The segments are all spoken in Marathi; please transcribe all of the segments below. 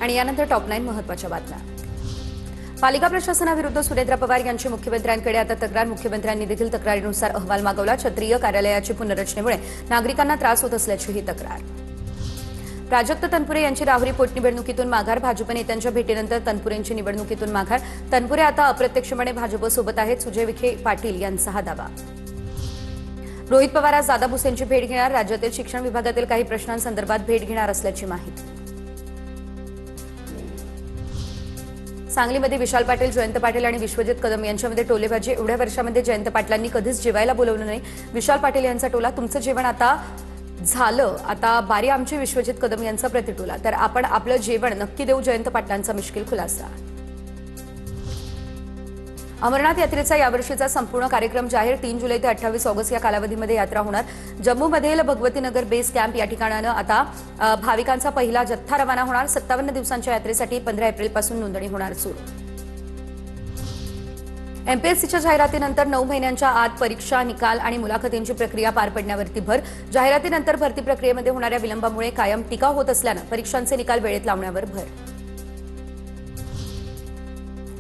आणि यानंतर टॉप 9 महत्त्वाच्या बातम्या। पालिका प्रशासनाविरुद्ध सुनेत्रा पवार यांची मुख्यमंत्र्यांकडे आता तक्रार। मुख्यमंत्र्यांनी देखील तक्रारीनुसार अहवाल मागवला। क्षत्रिय कार्यालयाची पुनर्रचनेमुळे नागरिकांना त्रास होत असल्याची ही तक्रार। प्राजक्त तनपुरे यांची राहुरी पोटनिवडणुकीतून माघार। भाजप नेत्यांच्या भेटीनंतर तनपुरेंची निवडणुकीतून माघार। तनपुरे आता अप्रत्यक्षपणे भाजपसोबत आहेत, सुजय विखे पाटील यांचा हा दावा। रोहित पवार आज दादा भुसेंची भेट घेणार। राज्यातील शिक्षण विभागातील काही प्रश्नांसंदर्भात भेट घेणार असल्याची माहिती। सांगलीमध्ये विशाल पाटील, जयंत पाटील आणि विश्वजित कदम यांच्यामध्ये टोलेबाजी। एवढ्या वर्षामध्ये जयंत पाटलांनी कधीच जेवायला बोलवलं नाही। विशाल पाटील यांचा टोला, तुमचं जेवण आता झालं, आता बारी आमची। विश्वजित कदम यांचा प्रतिटोला, तर आपण आपलं जेवण नक्की देऊ। जयंत पाटलांचा मिश्किल खुलासा। अमरनाथ यात्रेचा यावर्षीचा संपूर्ण कार्यक्रम जाहीर। 3 जुलै ते 28 ऑगस्ट या कालावधीमध्ये यात्रा होणार। जम्मूमधील भगवतीनगर बेस कॅम्प या ठिकाणानं आता भाविकांचा पहिला जत्था रवाना होणार। 57 दिवसांच्या यात्रेसाठी 15 एप्रिलपासून नोंदणी होणार सुरू। एमपीएससीच्या जाहिरातीनंतर 9 महिन्यांच्या आत परीक्षा, निकाल आणि मुलाखतींची प्रक्रिया पार पडण्यावरती भर। जाहिरातीनंतर भरती प्रक्रियेमध्ये होणाऱ्या विलंबामुळे कायम टीका होत असल्यानं परीक्षांचे निकाल वेळेत लावण्यावर भर।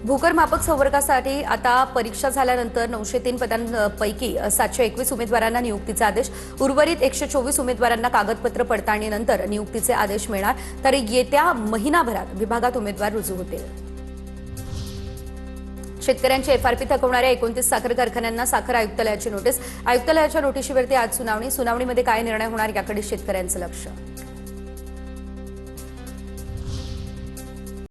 भूकर मापक संवर्गासाठी आता परीक्षा झाल्यानंतर 903 पदांपैकी 721 उमेदवारांना नियुक्तीचे आदेश। उर्वरित 124 उमेदवारांना कागदपत्र पडताळणीनंतर नियुक्तीचे आदेश मिळणार, तर येत्या महिनाभरात विभागात उमेदवार रुजू होतील। शेतकऱ्यांची एफआरपी थकवणाऱ्या 29 साखर कारखान्यांना साखर आयुक्तालयाची नोटीस। आयुक्तालयाच्या नोटिशीवरती आज सुनावणी। सुनावणीमध्ये काय निर्णय होणार याकडे शेतकऱ्यांचं लक्ष।